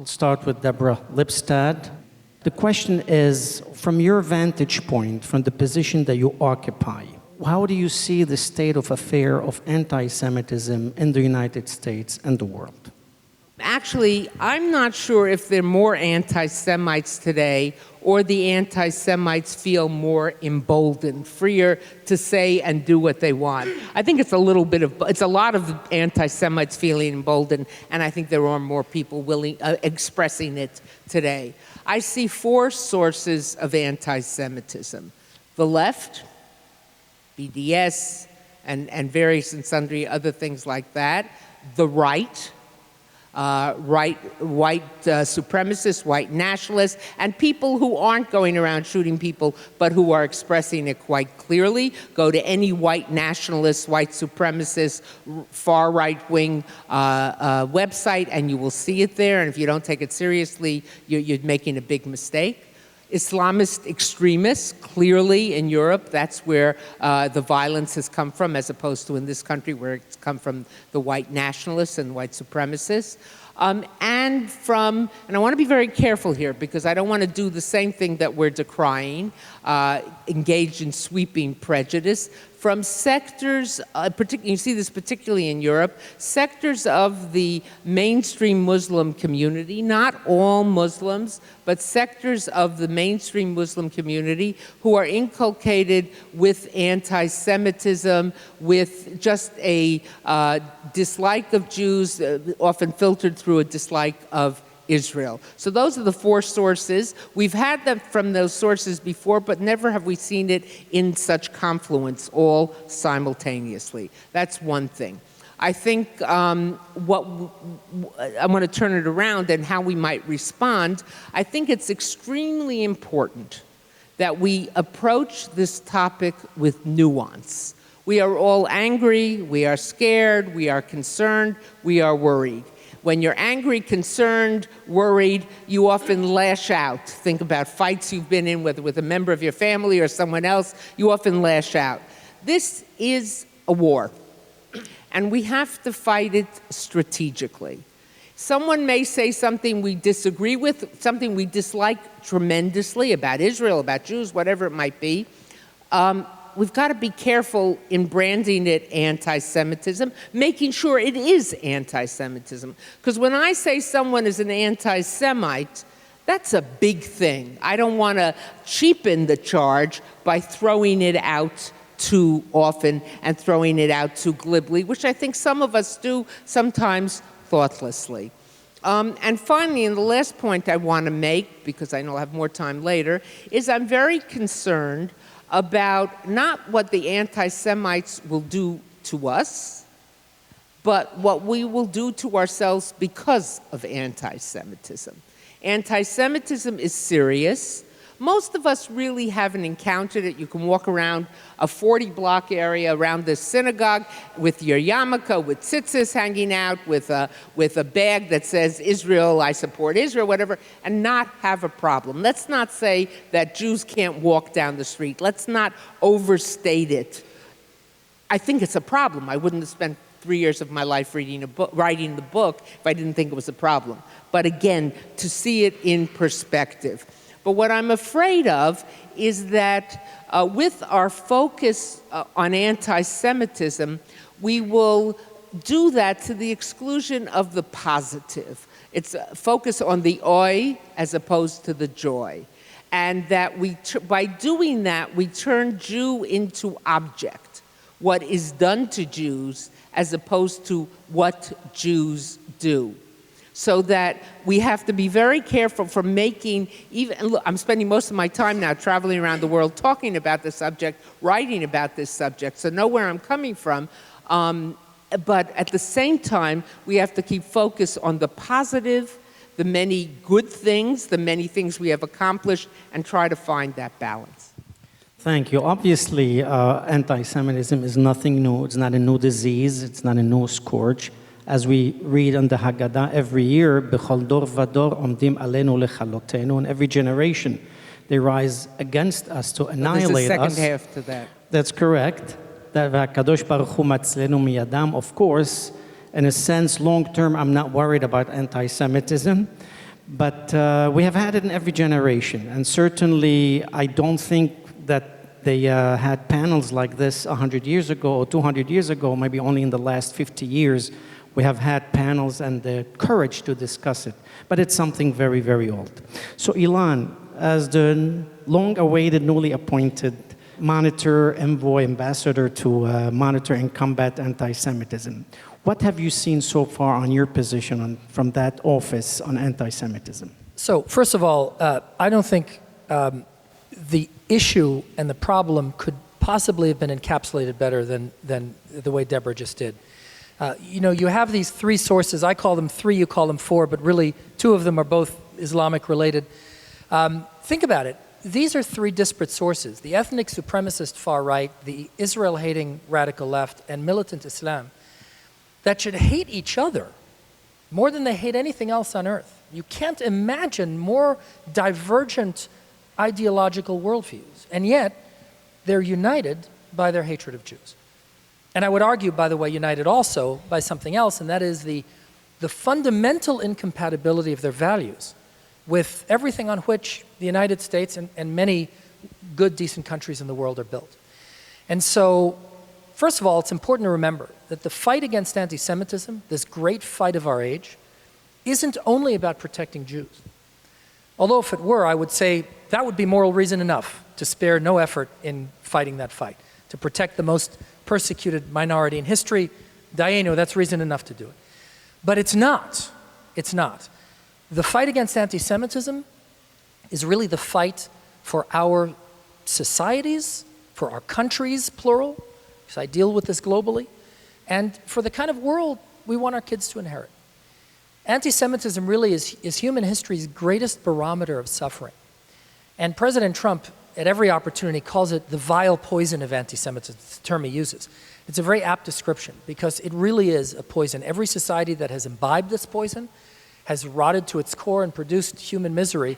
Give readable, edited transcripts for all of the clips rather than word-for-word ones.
start with Deborah Lipstadt. The question is, from your vantage point, from the position that you occupy, how do you see the state of affair of anti-Semitism in the United States and the world? Actually, I'm not sure if there are more anti-Semites today or the anti-Semites feel more emboldened, freer to say and do what they want. I think it's a lot of anti-Semites feeling emboldened, and I think there are more people expressing it today. I see 4 sources of anti-Semitism. The left, BDS, and various and sundry other things like that. The right, white supremacists, white nationalists, and people who aren't going around shooting people, but who are expressing it quite clearly. Go to any white nationalist, white supremacist, far right-wing website, and you will see it there. And if you don't take it seriously, you're making a big mistake. Islamist extremists, clearly in Europe, that's where the violence has come from, as opposed to in this country where it's come from the white nationalists and white supremacists. And I want to be very careful here because I don't want to do the same thing that we're decrying, engage in sweeping prejudice from sectors, you see this particularly in Europe, sectors of the mainstream Muslim community, not all Muslims, but sectors of the mainstream Muslim community who are inculcated with anti-Semitism, with just a dislike of Jews, often filtered through a dislike of Israel. So those are the 4 sources. We've had them from those sources before, but never have we seen it in such confluence all simultaneously. That's one thing. I think I want to turn it around and how we might respond. I think it's extremely important that we approach this topic with nuance. We are all angry, we are scared, we are concerned, we are worried. When you're angry, concerned, worried, you often lash out. Think about fights you've been in, whether with a member of your family or someone else, you often lash out. This is a war, and we have to fight it strategically. Someone may say something we disagree with, something we dislike tremendously about Israel, about Jews, whatever it might be. We've got to be careful in branding it anti-Semitism, making sure it is anti-Semitism. Because when I say someone is an anti-Semite, that's a big thing. I don't want to cheapen the charge by throwing it out too often and throwing it out too glibly, which I think some of us do, sometimes thoughtlessly. And finally, and the last point I want to make, because I know I'll have more time later, is I'm very concerned about not what the anti-Semites will do to us, but what we will do to ourselves because of anti-Semitism. Anti-Semitism is serious. Most of us really haven't encountered it. You can walk around a 40-block area around the synagogue with your yarmulke, with tzitzis hanging out, with a bag that says Israel, I support Israel, whatever, and not have a problem. Let's not say that Jews can't walk down the street. Let's not overstate it. I think it's a problem. I wouldn't have spent 3 years of my life writing the book if I didn't think it was a problem. But again, to see it in perspective. But what I'm afraid of is that with our focus on anti-Semitism, we will do that to the exclusion of the positive. It's a focus on the oi as opposed to the joy. And that by doing that, we turn Jew into object, what is done to Jews as opposed to what Jews do. So that we have to be very careful from making, look, I'm spending most of my time now traveling around the world talking about this subject, writing about this subject, so know where I'm coming from. But at the same time, we have to keep focus on the positive, the many good things, the many things we have accomplished, and try to find that balance. Thank you. Obviously, anti-Semitism is nothing new. It's not a new disease. It's not a new scourge. As we read in the Haggadah every year, B'chol dor v'dor omdim aleinu lechalotenu, in every generation, they rise against us to annihilate us. There's a second half to that. That's correct. That v'hakadosh baruch hu matzlenu miyadam, of course, in a sense, long term, I'm not worried about anti-Semitism. But we have had it in every generation. And certainly, I don't think that they had panels like this 100 years ago or 200 years ago. Maybe only in the last 50 years we have had panels and the courage to discuss it. But it's something very, very old. So Elan, as the long-awaited, newly appointed monitor, envoy, ambassador to monitor and combat anti-Semitism, what have you seen so far on your position from that office on anti-Semitism? So, first of all, I don't think the issue and the problem could possibly have been encapsulated better than the way Deborah just did. You have these three sources. I call them three, you call them four, but really two of them are both Islamic related. Think about it. These are three disparate sources: the ethnic supremacist far right, the Israel-hating radical left, and militant Islam, that should hate each other more than they hate anything else on earth. You can't imagine more divergent ideological worldviews, and yet they're united by their hatred of Jews. And I would argue, by the way, united also by something else, and that is the fundamental incompatibility of their values with everything on which the United States and many good, decent countries in the world are built. And so, first of all, it's important to remember that the fight against anti-Semitism, this great fight of our age, isn't only about protecting Jews. Although if it were, I would say that would be moral reason enough to spare no effort in fighting that fight, to protect the most persecuted minority in history. Dayenu, that's reason enough to do it. But it's not. It's not. The fight against anti-Semitism is really the fight for our societies, for our countries, plural, because I deal with this globally, and for the kind of world we want our kids to inherit. Anti-Semitism really is human history's greatest barometer of suffering. And President Trump, at every opportunity, calls it the vile poison of anti-Semitism. It's the term he uses. It's a very apt description because it really is a poison. Every society that has imbibed this poison has rotted to its core and produced human misery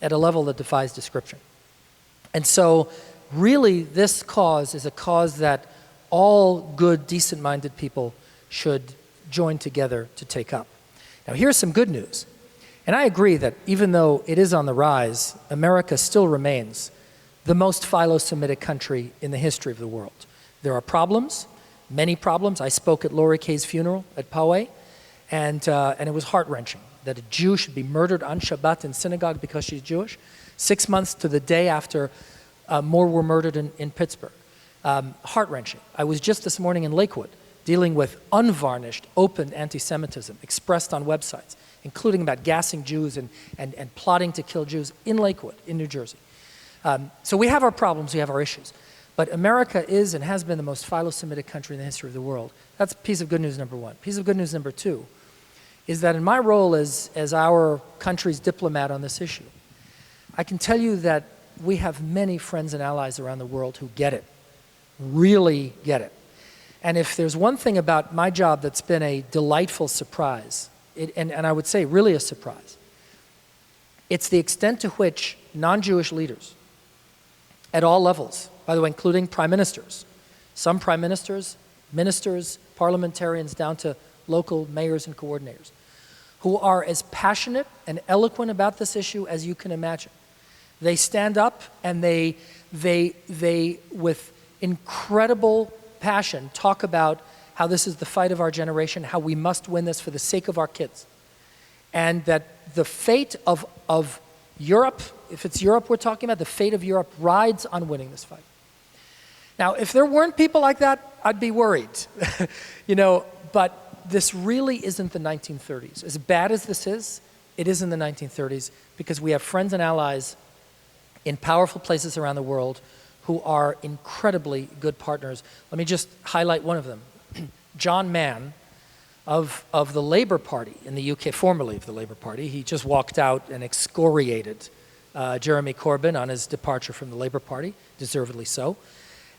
at a level that defies description. And so, really, this cause is a cause that all good, decent-minded people should join together to take up. Now, here's some good news. And I agree that even though it is on the rise, America still remains the most philo-Semitic country in the history of the world. There are problems, many problems. I spoke at Lori Kaye's funeral at Poway, and it was heart-wrenching that a Jew should be murdered on Shabbat in synagogue because she's Jewish, 6 months to the day after more were murdered in Pittsburgh. Heart-wrenching. I was just this morning in Lakewood dealing with unvarnished, open anti-Semitism expressed on websites, including about gassing Jews and plotting to kill Jews in Lakewood, in New Jersey. So we have our problems, we have our issues. But America is and has been the most philo-Semitic country in the history of the world. That's piece of good news number one. Piece of good news number two is that in my role as our country's diplomat on this issue, I can tell you that we have many friends and allies around the world who get it, really get it. And if there's one thing about my job that's been a delightful surprise, and I would say really a surprise, it's the extent to which non-Jewish leaders at all levels, by the way, including prime ministers, some prime ministers, ministers, parliamentarians, down to local mayors and coordinators, who are as passionate and eloquent about this issue as you can imagine. They stand up and they with incredible passion, talk about how this is the fight of our generation, how we must win this for the sake of our kids. And that the fate of Europe, if it's Europe we're talking about, the fate of Europe rides on winning this fight. Now, if there weren't people like that, I'd be worried. But this really isn't the 1930s. As bad as this is, it is in the 1930s because we have friends and allies in powerful places around the world who are incredibly good partners. Let me just highlight one of them. John Mann of the Labour Party in the UK, formerly of the Labour Party. He just walked out and excoriated Jeremy Corbyn on his departure from the Labour Party, deservedly so.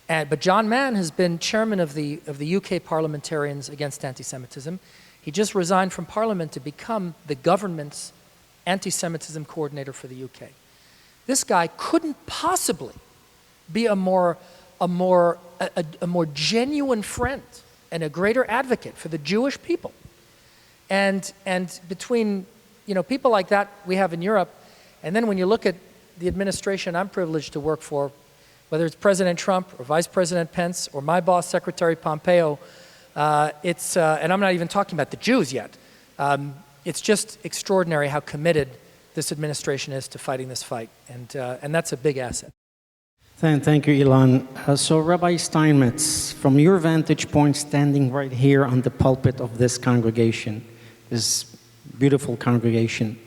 But John Mann has been chairman of the UK Parliamentarians Against Anti-Semitism. He just resigned from Parliament to become the government's anti-Semitism coordinator for the UK. This guy couldn't possibly be a more genuine friend and a greater advocate for the Jewish people. And between people like that we have in Europe, and then when you look at the administration I'm privileged to work for, whether it's President Trump or Vice President Pence or my boss, Secretary Pompeo, and I'm not even talking about the Jews yet. It's just extraordinary how committed this administration is to fighting this fight, and that's a big asset. Thank you, Elan. So, Rabbi Steinmetz, from your vantage point, standing right here on the pulpit of this congregation, this beautiful congregation,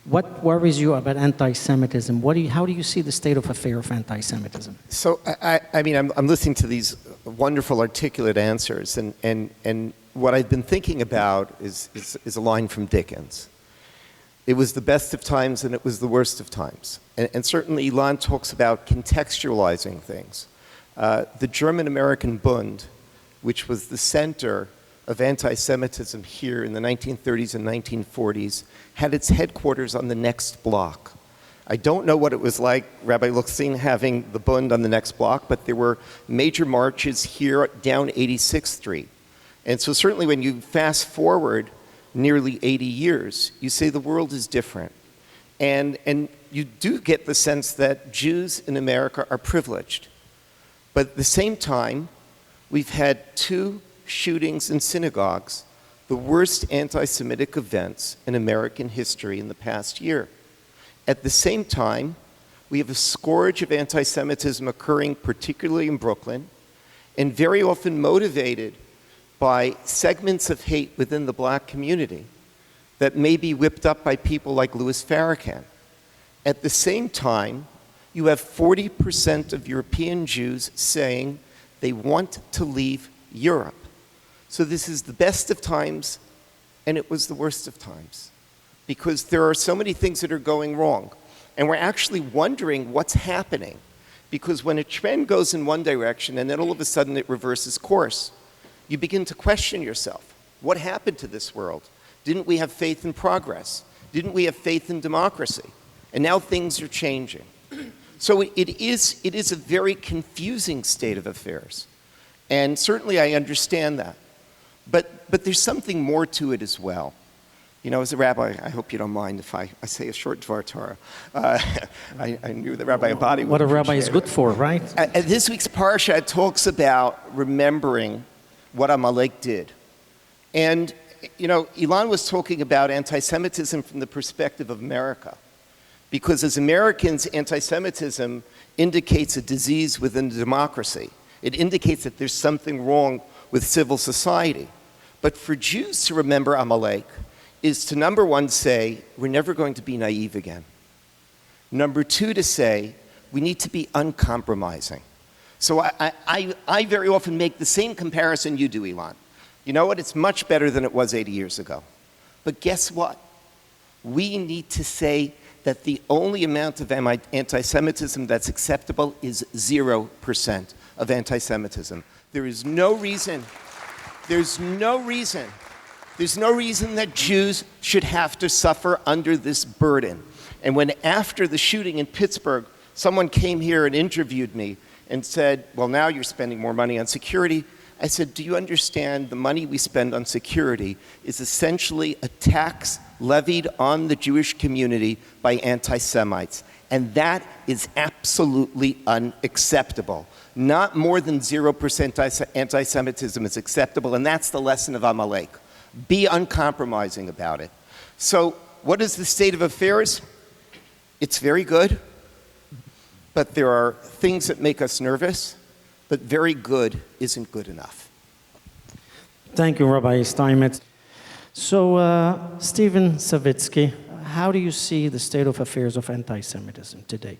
what worries you about anti-Semitism? How do you see the state of affairs of anti-Semitism? So, I'm listening to these wonderful, articulate answers, and what I've been thinking about is a line from Dickens. It was the best of times and it was the worst of times. And certainly Elan talks about contextualizing things. The German-American Bund, which was the center of anti-Semitism here in the 1930s and 1940s, had its headquarters on the next block. I don't know what it was like, Rabbi Lipstadt, having the Bund on the next block, but there were major marches here down 86th Street. And so certainly when you fast forward nearly 80 years, you say the world is different. And you do get the sense that Jews in America are privileged. But at the same time, we've had 2 shootings in synagogues, the worst anti-Semitic events in American history in the past year. At the same time, we have a scourge of anti-Semitism occurring particularly in Brooklyn, and very often motivated by segments of hate within the black community that may be whipped up by people like Louis Farrakhan. At the same time, you have 40% of European Jews saying they want to leave Europe. So this is the best of times, and it was the worst of times, because there are so many things that are going wrong. And we're actually wondering what's happening, because when a trend goes in one direction and then all of a sudden it reverses course, you begin to question yourself. What happened to this world? Didn't we have faith in progress? Didn't we have faith in democracy? And now things are changing. So it is a very confusing state of affairs. And certainly I understand that. But there's something more to it as well. As a rabbi, I hope you don't mind if I say a short Dvar Torah. I knew that Rabbi Abadie would What a rabbi is appreciate good it. for, right? This week's parsha talks about remembering what Amalek did. And, Elan was talking about anti-Semitism from the perspective of America. Because as Americans, anti-Semitism indicates a disease within democracy. It indicates that there's something wrong with civil society. But for Jews to remember Amalek is to, number one, say, we're never going to be naive again. Number two, to say, we need to be uncompromising. So I very often make the same comparison you do, Elan. You know what? It's much better than it was 80 years ago. But guess what? We need to say that the only amount of anti-Semitism that's acceptable is 0% of anti-Semitism. There's no reason that Jews should have to suffer under this burden. And when after the shooting in Pittsburgh, someone came here and interviewed me and said, well, now you're spending more money on security. I said, do you understand the money we spend on security is essentially a tax levied on the Jewish community by anti-Semites? And that is absolutely unacceptable. Not more than 0% anti-Semitism is acceptable, and that's the lesson of Amalek. Be uncompromising about it. So what is the state of affairs? It's very good. But there are things that make us nervous, but very good isn't good enough. Thank you, Rabbi Steinmetz. So, Stephen Savitsky, how do you see the state of affairs of anti-Semitism today?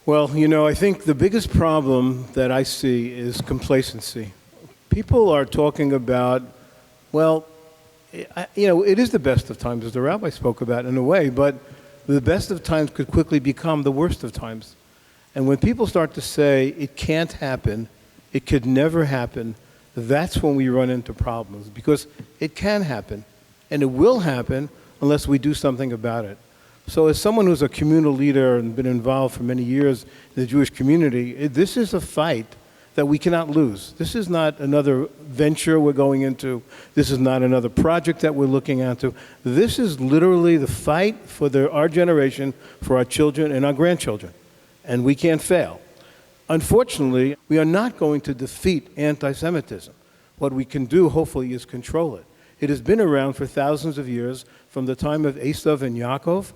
Well, I think the biggest problem that I see is complacency. People are talking about, it is the best of times, as the rabbi spoke about in a way, but the best of times could quickly become the worst of times. And when people start to say it can't happen, it could never happen, that's when we run into problems, because it can happen, and it will happen unless we do something about it. So as someone who's a communal leader and been involved for many years in the Jewish community, this is a fight that we cannot lose. This is not another venture we're going into. This is not another project that we're looking into. This is literally the fight for our generation, for our children and our grandchildren. And we can't fail. Unfortunately, we are not going to defeat anti-Semitism. What we can do, hopefully, is control it. It has been around for thousands of years, from the time of Esav and Yaakov,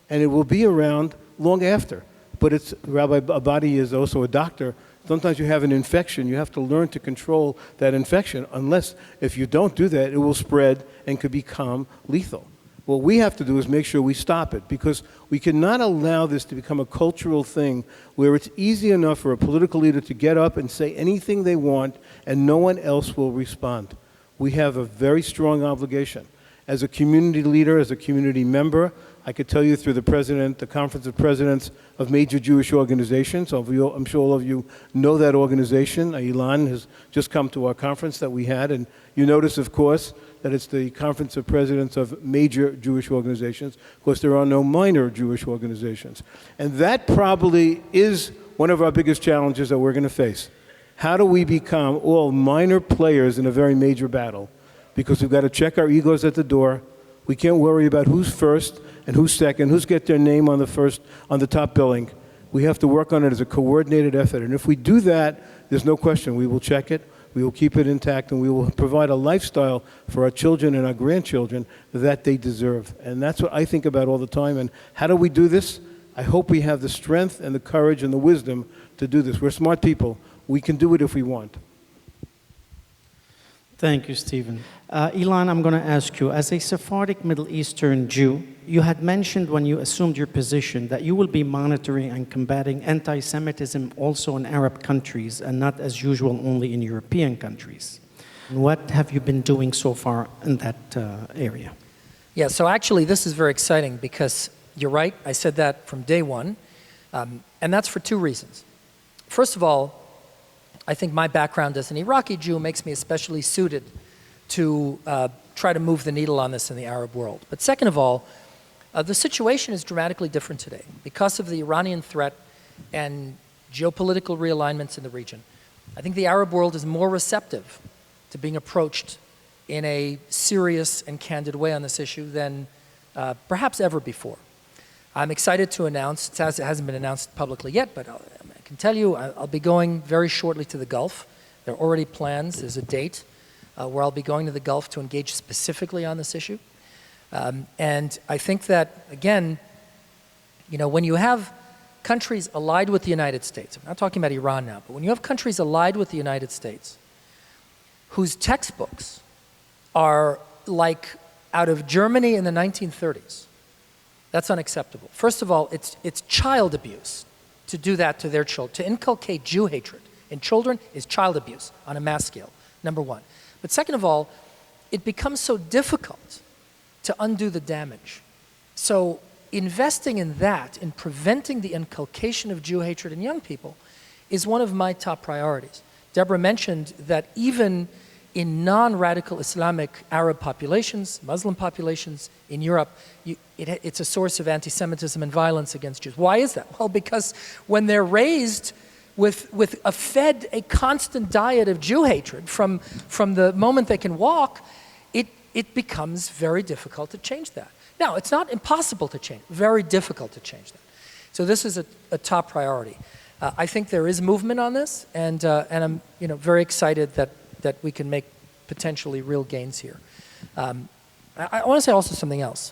and it will be around long after. But Rabbi Abadie is also a doctor. Sometimes you have an infection. You have to learn to control that infection, unless if you don't do that, it will spread and could become lethal. What we have to do is make sure we stop it, because we cannot allow this to become a cultural thing where it's easy enough for a political leader to get up and say anything they want and no one else will respond. We have a very strong obligation. As a community leader, as a community member, I could tell you through the Conference of Presidents of major Jewish organizations. I'm sure all of you know that organization. Elan has just come to our conference that we had, and you notice, of course, that it's the Conference of Presidents of major Jewish organizations. Of course, there are no minor Jewish organizations. And that probably is one of our biggest challenges that we're going to face. How do we become all minor players in a very major battle? Because we've got to check our egos at the door. We can't worry about who's first and who's second, who's get their name on the top billing. We have to work on it as a coordinated effort. And if we do that, there's no question we will check it, we will keep it intact, and we will provide a lifestyle for our children and our grandchildren that they deserve. And that's what I think about all the time. And how do we do this? I hope we have the strength and the courage and the wisdom to do this. We're smart people. We can do it if we want. Thank you, Stephen. Elan, I'm going to ask you, as a Sephardic Middle Eastern Jew, you had mentioned when you assumed your position that you will be monitoring and combating anti-Semitism also in Arab countries and not as usual only in European countries. What have you been doing so far in that area? Yeah, so actually this is very exciting because you're right, I said that from day one, and that's for two reasons. First of all, I think my background as an Iraqi Jew makes me especially suited to try to move the needle on this in the Arab world. But second of all, the situation is dramatically different today because of the Iranian threat and geopolitical realignments in the region. I think the Arab world is more receptive to being approached in a serious and candid way on this issue than perhaps ever before. I'm excited to announce, it hasn't been announced publicly yet, but I can tell you I'll be going very shortly to the Gulf. There are already plans, there's a date where I'll be going to the Gulf to engage specifically on this issue. And I think that, again, you know, when you have countries allied with the United States, I'm not talking about Iran now, but when you have countries allied with the United States whose textbooks are like out of Germany in the 1930s, that's unacceptable. First of all, it's child abuse to do that to their children. To inculcate Jew hatred in children is child abuse on a mass scale, number one. But second of all, it becomes so difficult to undo the damage. So investing in that, in preventing the inculcation of Jew hatred in young people, is one of my top priorities. Deborah mentioned that even in non-radical Islamic Arab populations, Muslim populations in Europe, it's a source of anti-Semitism and violence against Jews. Why is that? Well, because when they're raised with fed a constant diet of Jew hatred from the moment they can walk, it becomes very difficult to change that. Now, it's not impossible to change, very difficult to change that. So this is a top priority. I think there is movement on this, and I'm very excited that we can make potentially real gains here. I want to say also something else.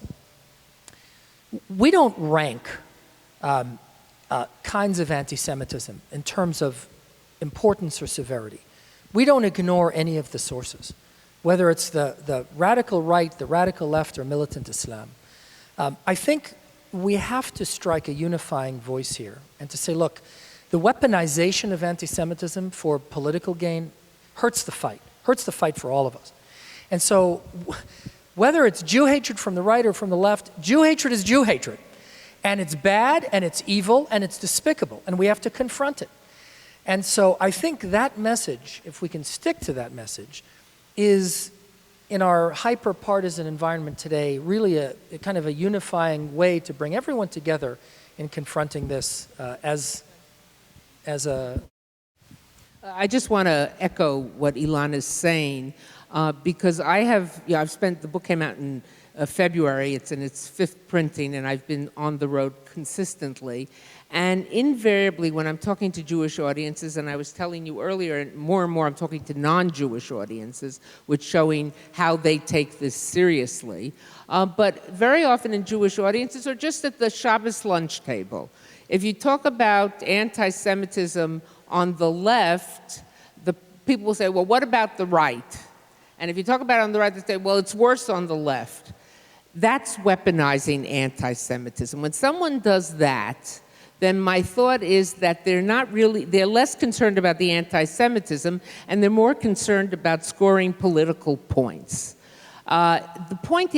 We don't rank kinds of anti-Semitism in terms of importance or severity. We don't ignore any of the sources, whether it's the radical right, the radical left, or militant Islam. I think we have to strike a unifying voice here and to say, look, the weaponization of anti-Semitism for political gain hurts the fight for all of us. And so whether it's Jew hatred from the right or from the left, Jew hatred is Jew hatred. And it's bad, and it's evil, and it's despicable, and we have to confront it. And so I think that message, if we can stick to that message, is, in our hyper-partisan environment today, really a kind of a unifying way to bring everyone together in confronting this as a I just want to echo what Elan is saying, because the book came out in February, it's in its 5th printing, and I've been on the road consistently. And invariably, when I'm talking to Jewish audiences, and I was telling you earlier, and more I'm talking to non-Jewish audiences, which showing how they take this seriously. But very often in Jewish audiences, or just at the Shabbos lunch table, if you talk about anti-Semitism on the left, the people will say, well, what about the right? And if you talk about it on the right, they say, well, it's worse on the left. That's weaponizing anti-Semitism. When someone does that, then my thought is that they're less concerned about the anti-Semitism, and they're more concerned about scoring political points. The point,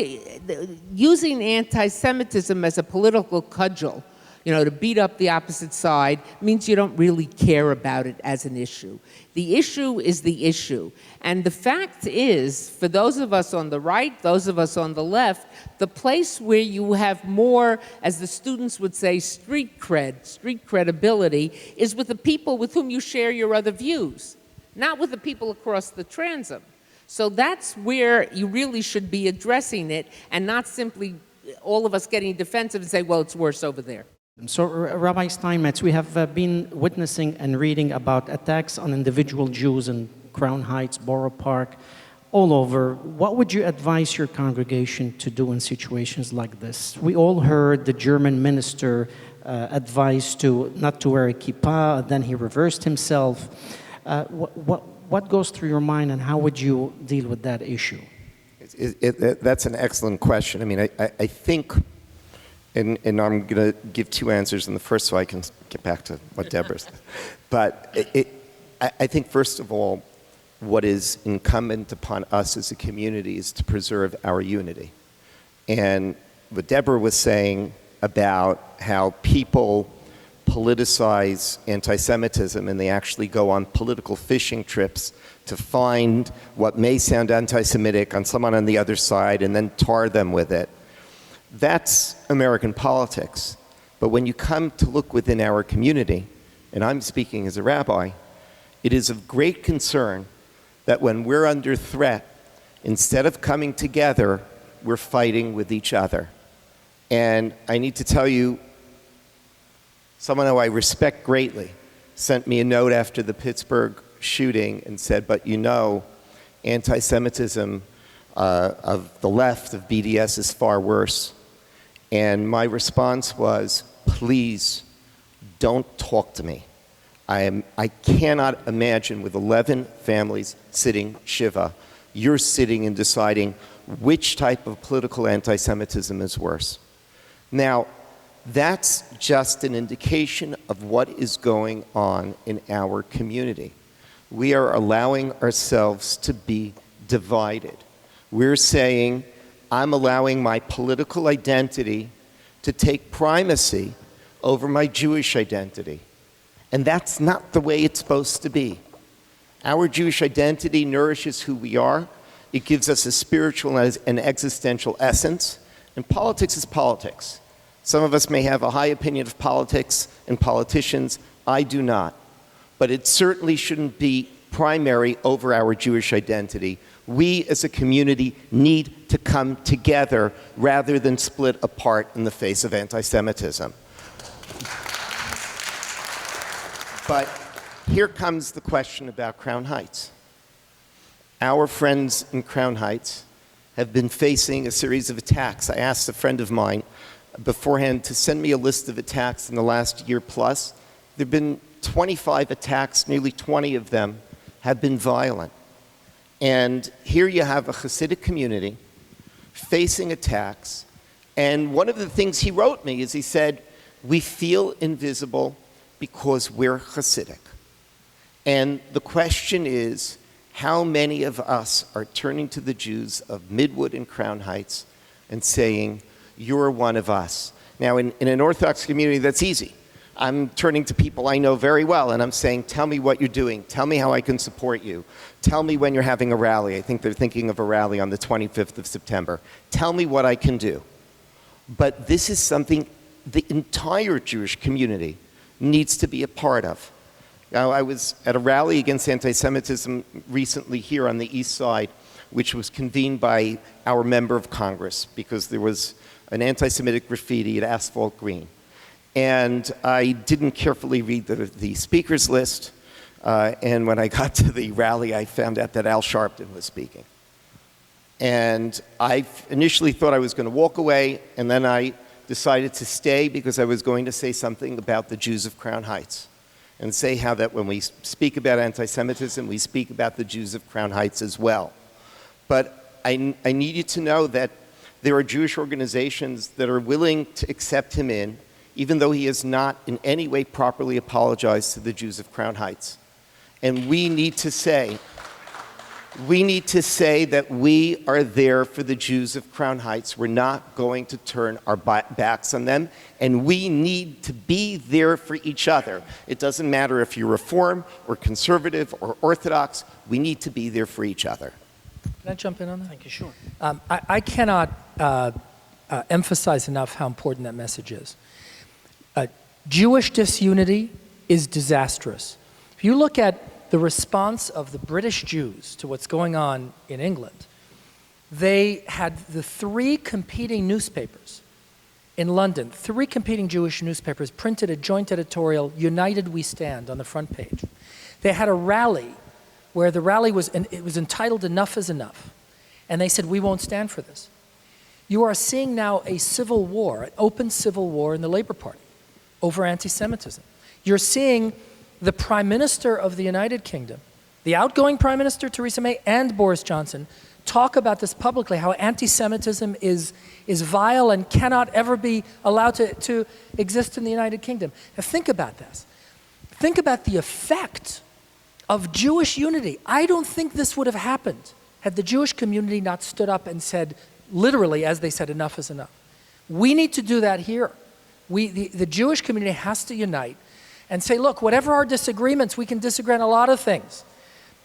using anti-Semitism as a political cudgel, to beat up the opposite side, means you don't really care about it as an issue. The issue is the issue. And the fact is, for those of us on the right, those of us on the left, the place where you have more, as the students would say, street credibility, is with the people with whom you share your other views, not with the people across the transom. So that's where you really should be addressing it, and not simply all of us getting defensive and say, well, it's worse over there. So, Rabbi Steinmetz, we have been witnessing and reading about attacks on individual Jews in Crown Heights, Borough Park, all over. What would you advise your congregation to do in situations like this? We all heard the German minister advised not to wear a kippah, then he reversed himself. What goes through your mind, and how would you deal with that issue? That's an excellent question. I mean, I think... And I'm going to give 2 answers in the first so I can get back to what Deborah said. But I think, first of all, what is incumbent upon us as a community is to preserve our unity. And what Deborah was saying about how people politicize anti-Semitism and they actually go on political fishing trips to find what may sound anti-Semitic on someone on the other side and then tar them with it. That's American politics. But when you come to look within our community, and I'm speaking as a rabbi, it is of great concern that when we're under threat, instead of coming together, we're fighting with each other. And I need to tell you, someone who I respect greatly sent me a note after the Pittsburgh shooting and said, but anti-Semitism of the left, of BDS, is far worse. And my response was, please don't talk to me. I cannot imagine with 11 families sitting Shiva, you're sitting and deciding which type of political anti-Semitism is worse. Now, that's just an indication of what is going on in our community. We are allowing ourselves to be divided. We're saying, I'm allowing my political identity to take primacy over my Jewish identity. And that's not the way it's supposed to be. Our Jewish identity nourishes who we are. It gives us a spiritual and existential essence. And politics is politics. Some of us may have a high opinion of politics and politicians. I do not. But it certainly shouldn't be primary over our Jewish identity. We as a community need to come together rather than split apart in the face of anti-Semitism. But here comes the question about Crown Heights. Our friends in Crown Heights have been facing a series of attacks. I asked a friend of mine beforehand to send me a list of attacks in the last year plus. There have been 25 attacks, nearly 20 of them have been violent. And here you have a Hasidic community facing attacks. And one of the things he wrote me is he said, we feel invisible because we're Hasidic. And the question is, how many of us are turning to the Jews of Midwood and Crown Heights and saying, you're one of us? Now, in an Orthodox community, that's easy. I'm turning to people I know very well, and I'm saying, tell me what you're doing. Tell me how I can support you. Tell me when you're having a rally. I think they're thinking of a rally on the 25th of September. Tell me what I can do. But this is something the entire Jewish community needs to be a part of. Now, I was at a rally against anti-Semitism recently here on the East Side, which was convened by our member of Congress because there was an anti-Semitic graffiti at Asphalt Green. And I didn't carefully read the speakers list, and when I got to the rally, I found out that Al Sharpton was speaking. And I initially thought I was going to walk away, and then I decided to stay because I was going to say something about the Jews of Crown Heights and say how that when we speak about anti-Semitism, we speak about the Jews of Crown Heights as well. But I need you to know that there are Jewish organizations that are willing to accept him in, even though he has not in any way properly apologized to the Jews of Crown Heights. And we need to say that we are there for the Jews of Crown Heights. We're not going to turn our backs on them, and we need to be there for each other. It doesn't matter if you're Reform or Conservative or Orthodox, we need to be there for each other. Can I jump in on that? Thank you, sure. I cannot emphasize enough how important that message is. Jewish disunity is disastrous. If you look at the response of the British Jews to what's going on in England, they had the three competing newspapers in London, three competing Jewish newspapers printed a joint editorial, United We Stand, on the front page. They had a rally where the rally was entitled Enough is Enough. And they said, we won't stand for this. You are seeing now a civil war, an open civil war in the Labour Party over anti-Semitism. You're seeing the Prime Minister of the United Kingdom, the outgoing Prime Minister, Theresa May, and Boris Johnson, talk about this publicly, how anti-Semitism is vile and cannot ever be allowed to exist in the United Kingdom. Now think about this. Think about the effect of Jewish unity. I don't think this would have happened had the Jewish community not stood up and said, literally, as they said, enough is enough. We need to do that here. The Jewish community has to unite and say, look, whatever our disagreements, we can disagree on a lot of things,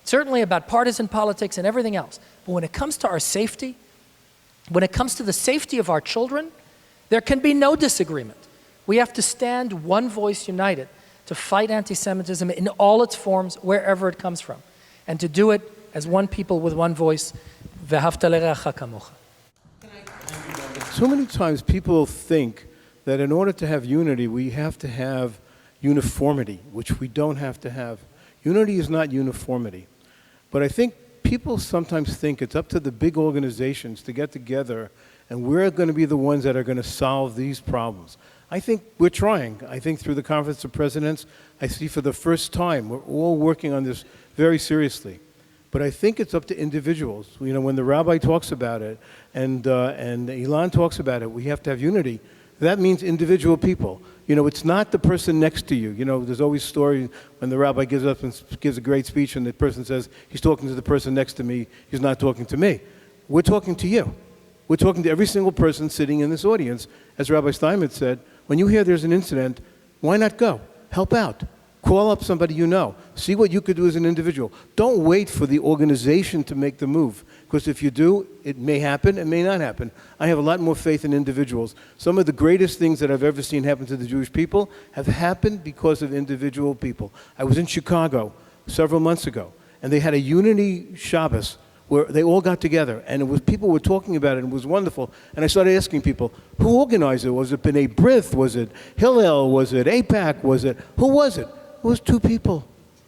certainly about partisan politics and everything else. But when it comes to our safety, when it comes to the safety of our children, there can be no disagreement. We have to stand one voice united to fight anti-Semitism in all its forms, wherever it comes from, and to do it as one people with one voice. V'ahavta l'reacha kamocha. So many times people think that in order to have unity, we have to have uniformity, which we don't have to have. Unity is not uniformity. But I think people sometimes think it's up to the big organizations to get together and we're going to be the ones that are going to solve these problems. I think we're trying. I think through the Conference of Presidents, I see for the first time, we're all working on this very seriously. But I think it's up to individuals. You know, when the rabbi talks about it and Elan talks about it, we have to have unity. That means individual people. You know, it's not the person next to you. You know, there's always a story when the rabbi gives up and gives a great speech and the person says, he's talking to the person next to me, he's not talking to me. We're talking to you. We're talking to every single person sitting in this audience. As Rabbi Steinmetz said, when you hear there's an incident, why not go? Help out. Call up somebody you know. See what you could do as an individual. Don't wait for the organization to make the move, because if you do, it may happen, it may not happen. I have a lot more faith in individuals. Some of the greatest things that I've ever seen happen to the Jewish people have happened because of individual people. I was in Chicago several months ago, and they had a unity Shabbos where they all got together, and it was, people were talking about it, and it was wonderful. And I started asking people, who organized it? Was it Bnei Brith? Was it Hillel? Was it AIPAC? Was it, who was it? It was two people,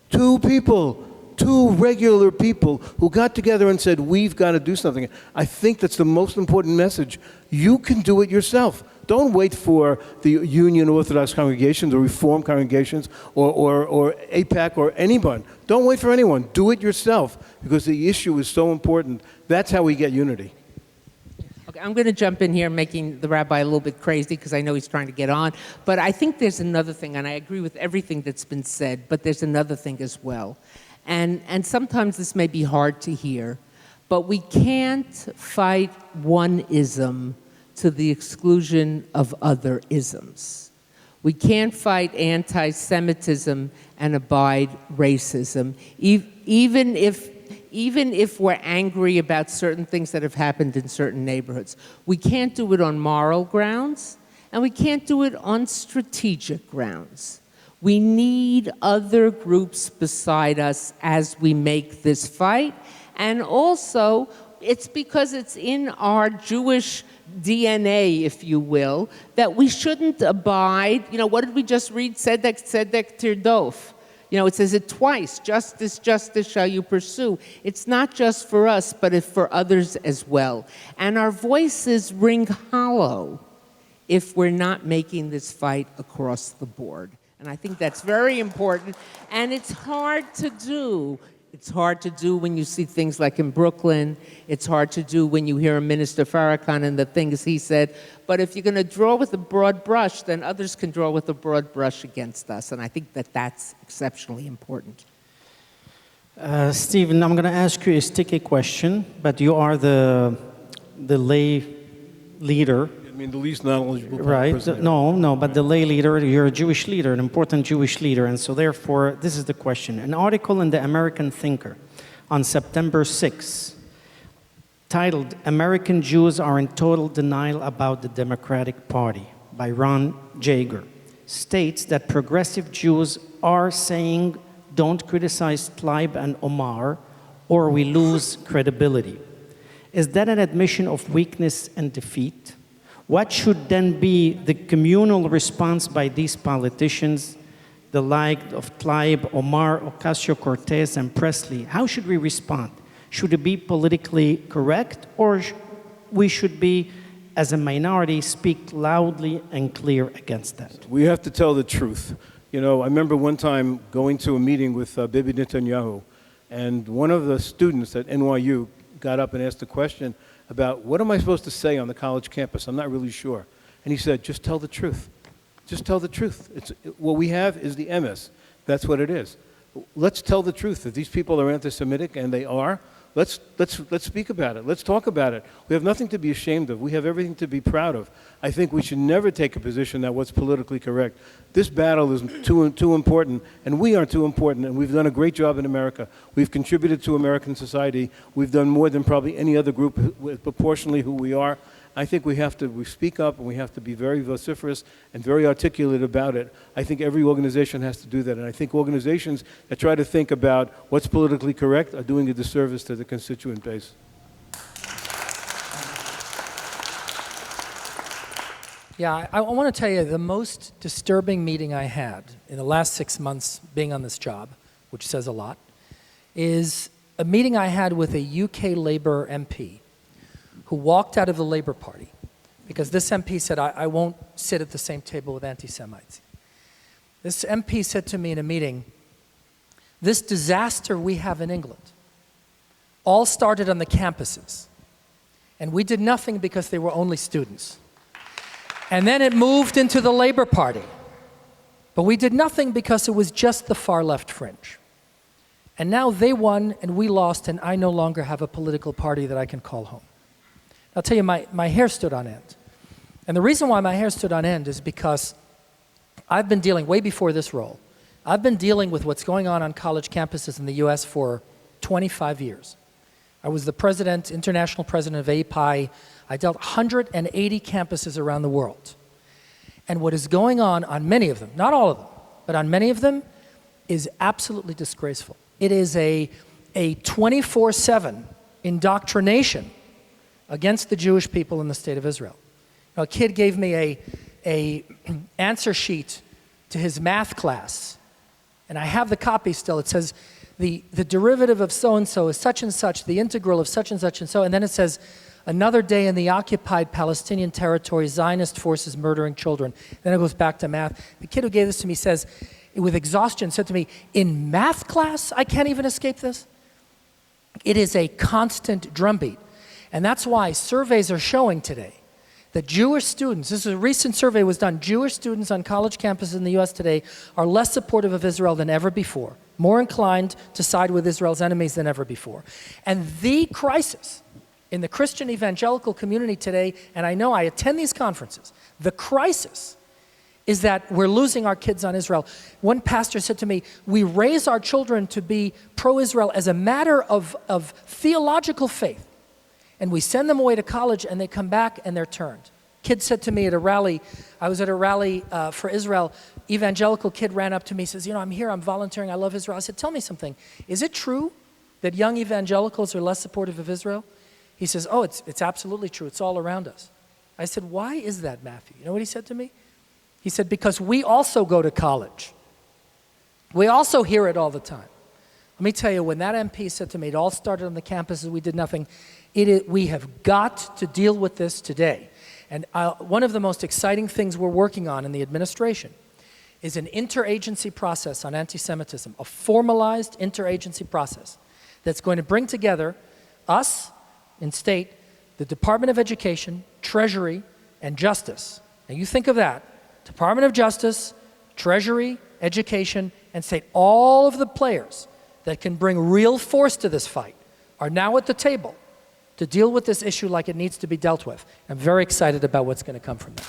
two regular people who got together and said, we've got to do something. I think that's the most important message. You can do it yourself. Don't wait for the Union Orthodox congregations or Reform congregations or AIPAC or anyone. Don't wait for anyone. Do it yourself, because the issue is so important. That's how we get unity. Okay, I'm going to jump in here, making the rabbi a little bit crazy because I know he's trying to get on. But I think there's another thing, and I agree with everything that's been said, but there's another thing as well. And sometimes this may be hard to hear, but we can't fight one ism to the exclusion of other isms. We can't fight anti-Semitism and abide racism, even if we're angry about certain things that have happened in certain neighborhoods. We can't do it on moral grounds, and we can't do it on strategic grounds. We need other groups beside us as we make this fight. And also, it's because it's in our Jewish DNA, if you will, that we shouldn't abide. What did we just read? Tzedek, tzedek, tirdof. It says it twice. Justice, justice shall you pursue. It's not just for us, but it's for others as well. And our voices ring hollow if we're not making this fight across the board. And I think that's very important. And it's hard to do. It's hard to do when you see things like in Brooklyn. It's hard to do when you hear Minister Farrakhan and the things he said. But if you're going to draw with a broad brush, then others can draw with a broad brush against us. And I think that that's exceptionally important. Stephen, I'm going to ask you a sticky question, but you are the lay leader. The least knowledgeable right? person. No, but the lay leader, you're a Jewish leader, an important Jewish leader, and so therefore, this is the question. An article in the American Thinker on September 6, titled, "American Jews Are in Total Denial About the Democratic Party," by Ron Jaeger, states that progressive Jews are saying, "Don't criticize Tlaib and Omar, or we lose credibility." Is that an admission of weakness and defeat? What should then be the communal response by these politicians, the like of Tlaib, Omar, Ocasio-Cortez, and Presley? How should we respond? Should it be politically correct, or we should be, as a minority, speak loudly and clear against that? We have to tell the truth. I remember one time going to a meeting with Bibi Netanyahu, and one of the students at NYU got up and asked a question about, what am I supposed to say on the college campus? I'm not really sure. And he said, just tell the truth. Just tell the truth. What we have is the emes. That's what it is. Let's tell the truth. If these people are anti-Semitic, and they are, let's speak about it. Let's talk about it. We have nothing to be ashamed of. We have everything to be proud of. I think we should never take a position that what's politically correct. This battle is too important, and we are too important, and we've done a great job in America. We've contributed to American society. We've done more than probably any other group proportionally who we are. I think we speak up, and we have to be very vociferous and very articulate about it. I think every organization has to do that, and I think organizations that try to think about what's politically correct are doing a disservice to the constituent base. Yeah, I want to tell you, the most disturbing meeting I had in the last 6 months being on this job, which says a lot, is a meeting I had with a UK Labour MP who walked out of the Labour Party because this MP said, I won't sit at the same table with anti-Semites. This MP said to me in a meeting, this disaster we have in England all started on the campuses, and we did nothing because they were only students. And then it moved into the Labour Party. But we did nothing because it was just the far left fringe. And now they won and we lost, and I no longer have a political party that I can call home. I'll tell you, my hair stood on end. And the reason why my hair stood on end is because I've been dealing, way before this role, I've been dealing with what's going on college campuses in the US for 25 years. I was the president, international president of API. I dealt 180 campuses around the world. And what is going on many of them, not all of them, but on many of them, is absolutely disgraceful. It is a 24/7 indoctrination against the Jewish people in the state of Israel. A kid gave me a answer sheet to his math class, and I have the copy still. It says, the derivative of so-and-so is such and such, the integral of such and such and so, and then it says, another day in the occupied Palestinian territory, Zionist forces murdering children. Then it goes back to math. The kid who gave this to me says, with exhaustion, said to me, in math class, I can't even escape this? It is a constant drumbeat. And that's why surveys are showing today that Jewish students, this is a recent survey was done, Jewish students on college campuses in the US today are less supportive of Israel than ever before, more inclined to side with Israel's enemies than ever before. And the crisis in the Christian evangelical community today, and I know I attend these conferences, the crisis is that we're losing our kids on Israel. One pastor said to me, we raise our children to be pro-Israel as a matter of theological faith. And we send them away to college and they come back and they're turned. kid said to me at a rally, I was at a rally for Israel, evangelical kid ran up to me, says, I'm here, I'm volunteering, I love Israel. I said, tell me something. Is it true that young evangelicals are less supportive of Israel? He says, oh, it's absolutely true. It's all around us. I said, why is that, Matthew? You know what he said to me? He said, because we also go to college. We also hear it all the time. Let me tell you, when that MP said to me, it all started on the campuses, we did nothing. We have got to deal with this today. And one of the most exciting things we're working on in the administration is an interagency process on anti-Semitism, a formalized interagency process that's going to bring together us in state, the Department of Education, Treasury, and Justice. Now you think of that. Department of Justice, Treasury, Education, and state. All of the players that can bring real force to this fight are now at the table to deal with this issue like it needs to be dealt with. I'm very excited about what's going to come from that.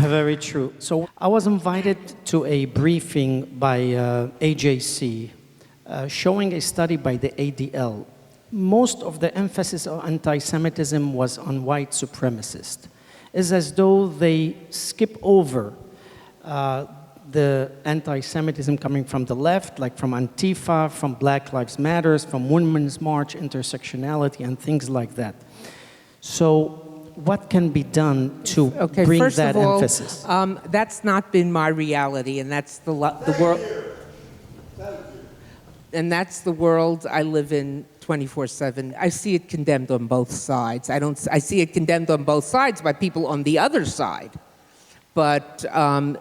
Very true. So I was invited to a briefing by AJC showing a study by the ADL. Most of the emphasis on anti-Semitism was on white supremacists. It's as though they skip over the anti-Semitism coming from the left, like from Antifa, from Black Lives Matters, from Women's March, intersectionality, and things like that. So what can be done to bring first that of all, emphasis? That's not been my reality, and that's the world. And that's the world I live in 24/7. I see it condemned on both sides. I see it condemned on both sides by people on the other side. But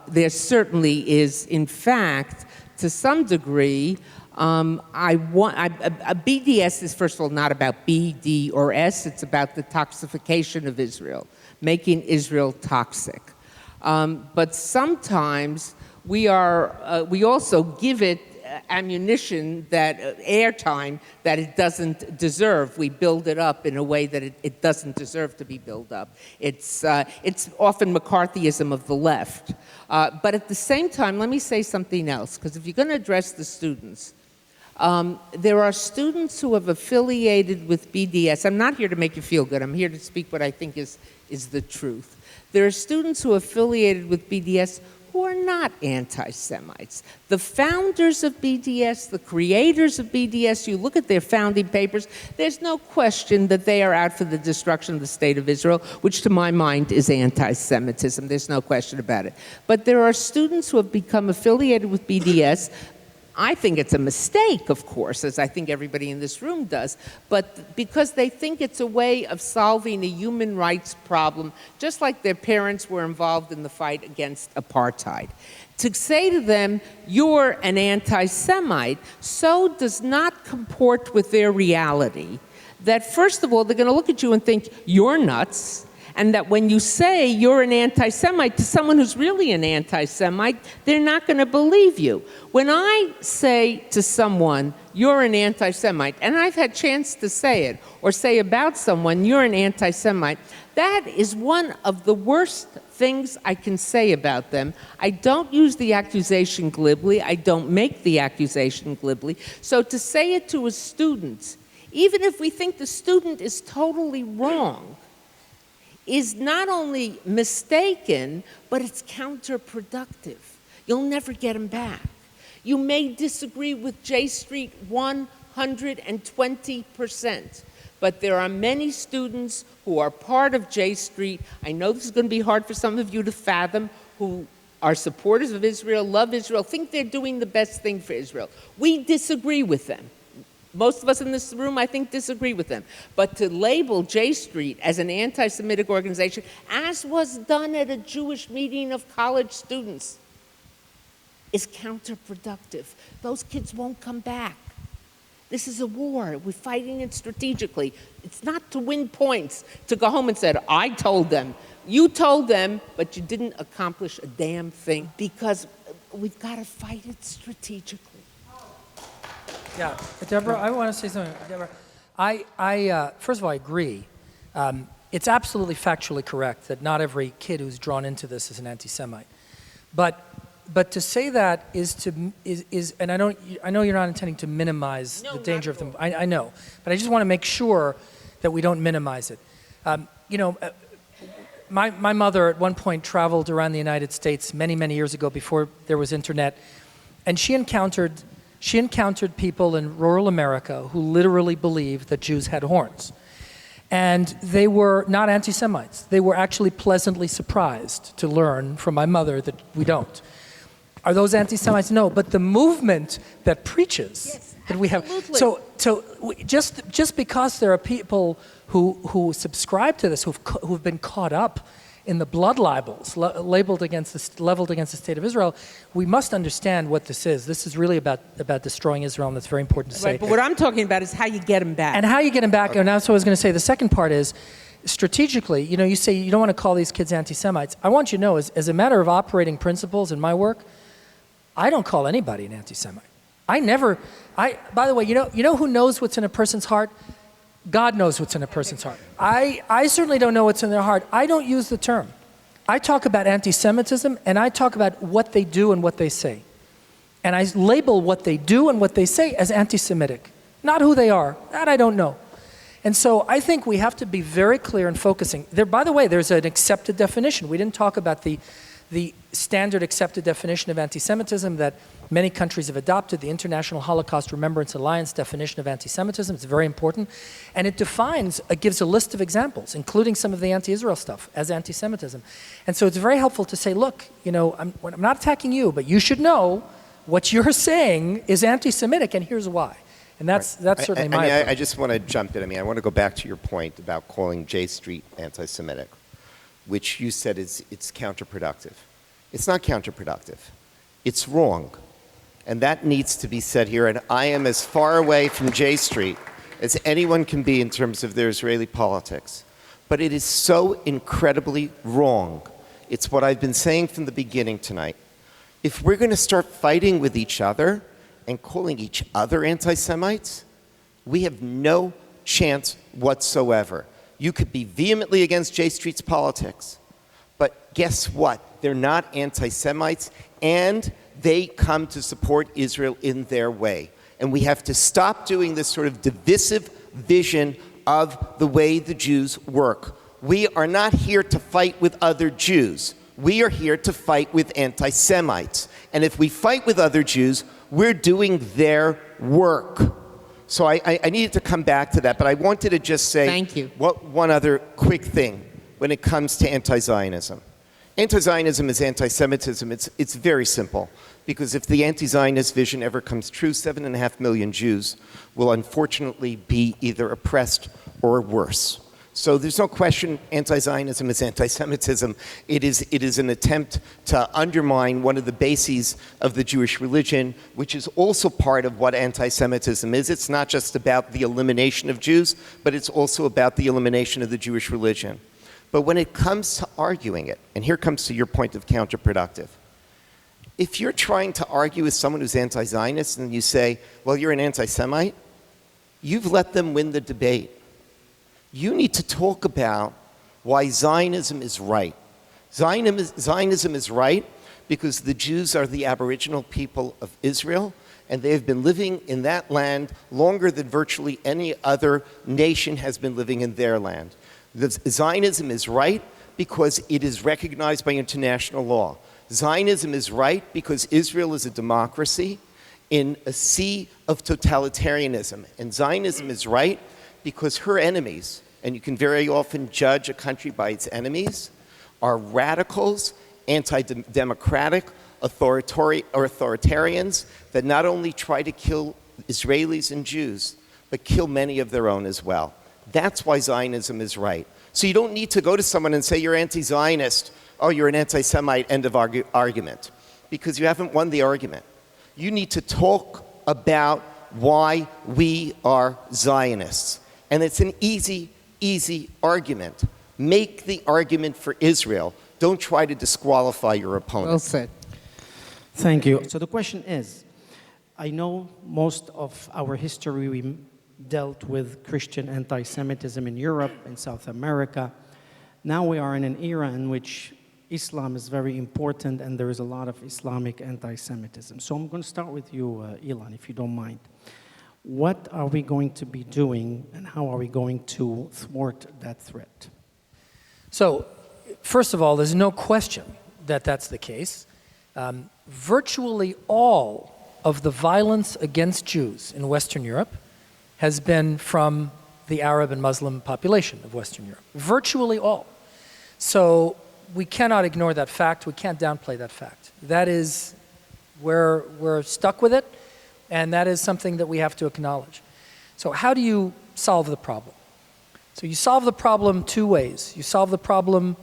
there certainly is, in fact, to some degree, BDS is, first of all, not about B, D, or S. It's about the toxification of Israel, making Israel toxic. But sometimes we also give it ammunition, airtime that it doesn't deserve. We build it up in a way that it doesn't deserve to be built up. It's often McCarthyism of the left. But at the same time, let me say something else, because if you're going to address the students, there are students who have affiliated with BDS. I'm not here to make you feel good. I'm here to speak what I think is the truth. There are students who are affiliated with BDS who are not anti-Semites. The founders of BDS, the creators of BDS, you look at their founding papers, there's no question that they are out for the destruction of the state of Israel, which to my mind is anti-Semitism. There's no question about it. But there are students who have become affiliated with BDS. I think it's a mistake, of course, as I think everybody in this room does, but because they think it's a way of solving a human rights problem, just like their parents were involved in the fight against apartheid. To say to them, you're an anti-Semite, so does not comport with their reality that, first of all, they're going to look at you and think, you're nuts, and that when you say you're an anti-Semite to someone who's really an anti-Semite, they're not going to believe you. When I say to someone, you're an anti-Semite, and I've had a chance to say it, or say about someone, you're an anti-Semite, that is one of the worst things I can say about them. I don't use the accusation glibly. I don't make the accusation glibly. So to say it to a student, even if we think the student is totally wrong, is not only mistaken, but it's counterproductive. You'll never get them back. You may disagree with J Street 120%, but there are many students who are part of J Street. I know this is going to be hard for some of you to fathom, who are supporters of Israel, love Israel, think they're doing the best thing for Israel. We disagree with them. Most of us in this room, I think, disagree with them. But to label J Street as an anti-Semitic organization, as was done at a Jewish meeting of college students, is counterproductive. Those kids won't come back. This is a war. We're fighting it strategically. It's not to win points, to go home and say, I told them. You told them, but you didn't accomplish a damn thing, because we've got to fight it strategically. Yeah, Deborah, I want to say something. Deborah, first of all, I agree. It's absolutely factually correct that not every kid who's drawn into this is an anti-Semite. But to say that is and I know you're not intending to minimize the danger of them. I know, but I just want to make sure that we don't minimize it. My mother at one point traveled around the United States many, many years ago before there was internet, and she encountered people in rural America who literally believed that Jews had horns. And they were not anti-Semites. They were actually pleasantly surprised to learn from my mother that we don't. Are those anti-Semites? No, but the movement that preaches that we have. So just because there are people who subscribe to this, who've been caught up in the blood libels leveled against the state of Israel, we must understand what this is. This is really about destroying Israel, and that's very important to say. Right, but what I'm talking about is how you get them back. And how you get them back, and that's what I was going to say. The second part is, strategically, you say you don't want to call these kids anti-Semites. I want you to know, as a matter of operating principles in my work, I don't call anybody an anti-Semite. By the way, you know who knows what's in a person's heart? God knows what's in a person's heart. I certainly don't know what's in their heart. I don't use the term. I talk about anti-Semitism, and I talk about what they do and what they say. And I label what they do and what they say as anti-Semitic. Not who they are. That I don't know. And so I think we have to be very clear in focusing. By the way, there's an accepted definition. We didn't talk about the standard accepted definition of anti-Semitism that many countries have adopted, the International Holocaust Remembrance Alliance definition of anti-Semitism. It's very important. And it gives a list of examples, including some of the anti-Israel stuff, as anti-Semitism. And so it's very helpful to say, look, I'm not attacking you, but you should know what you're saying is anti-Semitic, and here's why. And that's certainly my approach. I just want to jump in. I want to go back to your point about calling J Street anti-Semitic, which you said it's counterproductive. It's not counterproductive. It's wrong. And that needs to be said here. And I am as far away from J Street as anyone can be in terms of their Israeli politics. But it is so incredibly wrong. It's what I've been saying from the beginning tonight. If we're going to start fighting with each other and calling each other anti-Semites, we have no chance whatsoever. You could be vehemently against J Street's politics, but guess what? They're not anti-Semites, and they come to support Israel in their way. And we have to stop doing this sort of divisive vision of the way the Jews work. We are not here to fight with other Jews. We are here to fight with anti-Semites. And if we fight with other Jews, we're doing their work. So I needed to come back to that, but I wanted to just say Thank you. One other quick thing when it comes to anti-Zionism. Anti-Zionism is anti-Semitism. It's very simple, because if the anti-Zionist vision ever comes true, 7.5 million Jews will unfortunately be either oppressed or worse. So there's no question anti-Zionism is anti-Semitism. It is an attempt to undermine one of the bases of the Jewish religion, which is also part of what anti-Semitism is. It's not just about the elimination of Jews, but it's also about the elimination of the Jewish religion. But when it comes to arguing it, and here comes to your point of counterproductive, if you're trying to argue with someone who's anti-Zionist and you say, well, you're an anti-Semite, you've let them win the debate. You need to talk about why Zionism is right. Zionism is right because the Jews are the Aboriginal people of Israel, and they have been living in that land longer than virtually any other nation has been living in their land. Zionism is right because it is recognized by international law. Zionism is right because Israel is a democracy in a sea of totalitarianism. And Zionism is right because her enemies, and you can very often judge a country by its enemies, are radicals, anti-democratic, authoritarians that not only try to kill Israelis and Jews, but kill many of their own as well. That's why Zionism is right. So you don't need to go to someone and say you're anti-Zionist, oh, you're an anti-Semite, end of argument, because you haven't won the argument. You need to talk about why we are Zionists. And it's an easy argument. Make the argument for Israel. Don't try to disqualify your opponent. Well said. Thank you. So the question is, I know most of our history we dealt with Christian anti-Semitism in Europe and South America. Now we are in an era in which Islam is very important and there is a lot of Islamic anti-Semitism. So I'm going to start with you, Elan, if you don't mind. What are we going to be doing, and how are we going to thwart that threat? So, first of all, there's no question that that's the case. Virtually all of the violence against Jews in Western Europe has been from the Arab and Muslim population of Western Europe. Virtually all. So we cannot ignore that fact. We can't downplay that fact. That is, we're stuck with it, and that is something that we have to acknowledge. So how do you solve the problem? So you solve the problem two ways. You solve the problem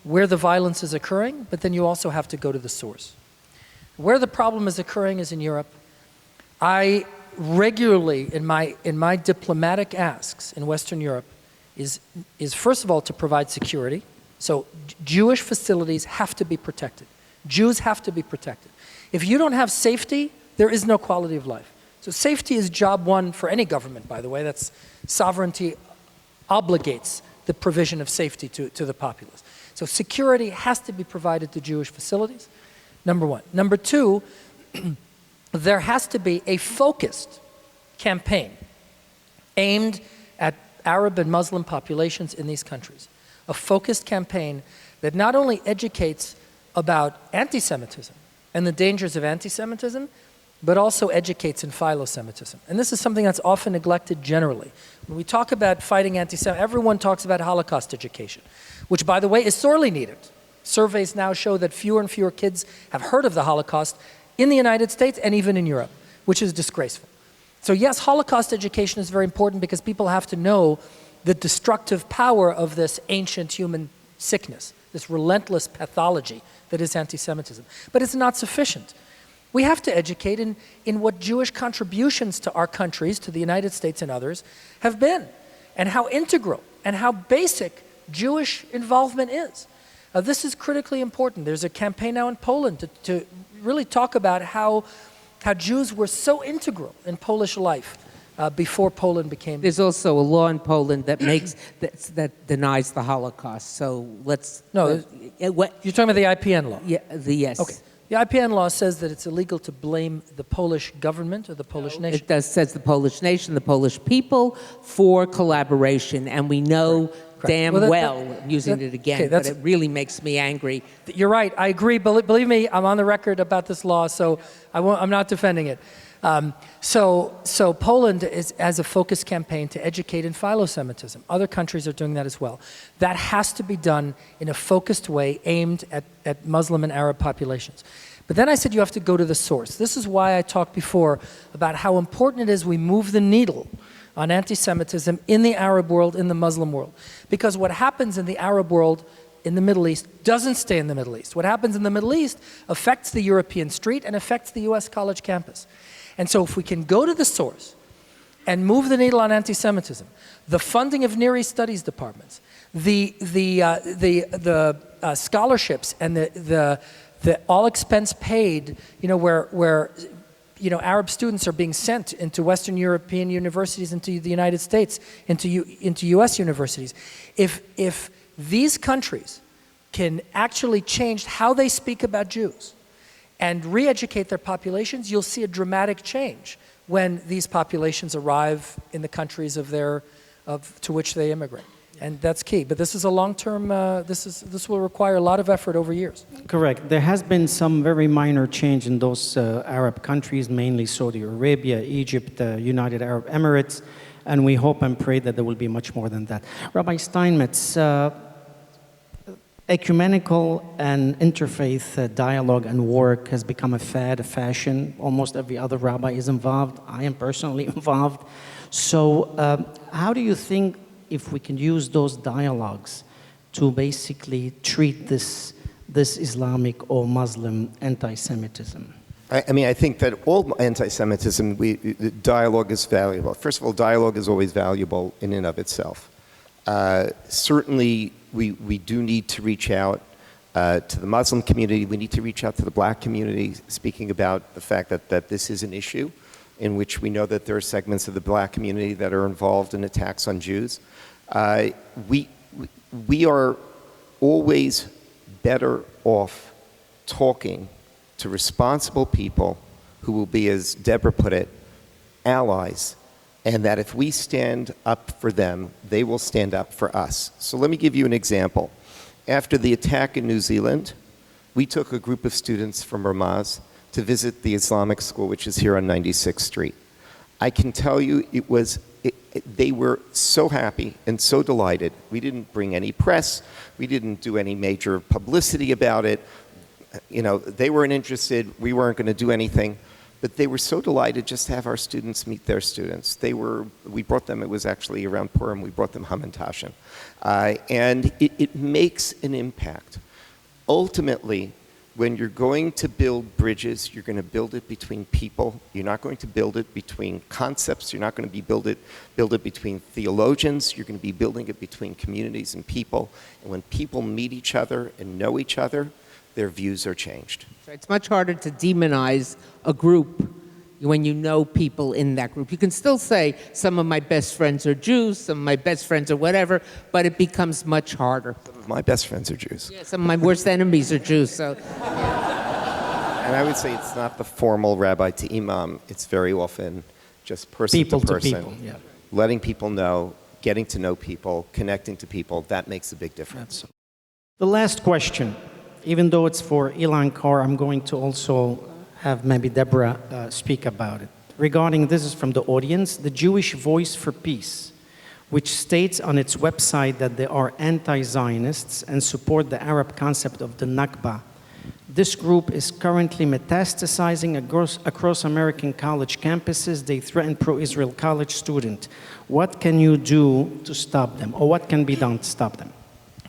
where the violence is occurring, but then you also have to go to the source. Where the problem is occurring is in Europe. I regularly, in my diplomatic asks in Western Europe, is first of all to provide security. So Jewish facilities have to be protected. Jews have to be protected. If you don't have safety, there is no quality of life. So safety is job one for any government, by the way. That's sovereignty obligates the provision of safety to the populace. So security has to be provided to Jewish facilities, number one. Number two, there has to be a focused campaign aimed at Arab and Muslim populations in these countries. A focused campaign that not only educates about anti-Semitism and the dangers of anti-Semitism, but also educates in philo-Semitism. And this is something that's often neglected generally. When we talk about fighting anti-Semitism, everyone talks about Holocaust education, which, by the way, is sorely needed. Surveys now show that fewer and fewer kids have heard of the Holocaust in the United States and even in Europe, which is disgraceful. So yes, Holocaust education is very important because people have to know the destructive power of this ancient human sickness, this relentless pathology that is anti-Semitism. But it's not sufficient. We have to educate in what Jewish contributions to our countries, to the United States and others, have been, and how integral and how basic Jewish involvement is. This is critically important. There's a campaign now in Poland to really talk about how Jews were so integral in Polish life before Poland became... There's also a law in Poland that that denies the Holocaust. So let's... No, you're talking about the IPN law? Yeah, yes. Okay. The IPN law says that it's illegal to blame the Polish government or the Polish nation. It says the Polish nation, the Polish people, for collaboration, and we know damn using it again, okay, but it really makes me angry. You're right, I agree. Believe me, I'm on the record about this law, so I'm not defending it. So Poland has a focused campaign to educate in philo-Semitism. Other countries are doing that as well. That has to be done in a focused way aimed at Muslim and Arab populations. But then I said you have to go to the source. This is why I talked before about how important it is we move the needle on anti-Semitism in the Arab world, in the Muslim world. Because what happens in the Arab world, in the Middle East, doesn't stay in the Middle East. What happens in the Middle East affects the European street and affects the US college campus. And so if we can go to the source and move the needle on anti-Semitism, the funding of Near East Studies departments, the scholarships and the all expense paid, where Arab students are being sent into Western European universities, into the United States, into US universities. If these countries can actually change how they speak about Jews and re-educate their populations, you'll see a dramatic change when these populations arrive in the countries to which they immigrate. And that's key. But this is a long-term, this will require a lot of effort over years. Correct. There has been some very minor change in those Arab countries, mainly Saudi Arabia, Egypt, United Arab Emirates, and we hope and pray that there will be much more than that. Rabbi Steinmetz, ecumenical and interfaith dialogue and work has become a fad, a fashion. Almost every other rabbi is involved. I am personally involved. So how do you think if we can use those dialogues to basically treat this Islamic or Muslim anti-Semitism? I think that all anti-Semitism, dialogue is valuable. First of all, dialogue is always valuable in and of itself. Certainly, we do need to reach out to the Muslim community. We need to reach out to the black community, speaking about the fact that this is an issue in which we know that there are segments of the black community that are involved in attacks on Jews. We are always better off talking to responsible people who will be, as Deborah put it, allies and that if we stand up for them, they will stand up for us. So let me give you an example. After the attack in New Zealand, we took a group of students from Ramaz to visit the Islamic school, which is here on 96th Street. I can tell you they were so happy and so delighted. We didn't bring any press. We didn't do any major publicity about it. You know, they weren't interested. We weren't going to do anything. But they were so delighted just to have our students meet their students. We brought them, it was actually around Purim, we brought them Hamantashen. And it makes an impact. Ultimately, when you're going to build bridges, you're going to build it between people. You're not going to build it between concepts. You're not going to build it between theologians. You're going to be building it between communities and people. And when people meet each other and know each other, their views are changed. It's much harder to demonize a group when you know people in that group. You can still say some of my best friends are Jews, some of my best friends are whatever, but it becomes much harder. Some of my best friends are Jews. Yeah, some of my worst enemies are Jews. So, And I would say it's not the formal rabbi to imam. It's very often just person People to person. to people, yeah. Letting people know, getting to know people, connecting to people, that makes a big difference. The last question, even though it's for Elan Carr, I'm going to also have maybe Deborah speak about it. Regarding, this is from the audience, the Jewish Voice for Peace, which states on its website that they are anti-Zionists and support the Arab concept of the Nakba. This group is currently metastasizing across American college campuses. They threaten pro-Israel college students. What can you do to stop them, or what can be done to stop them?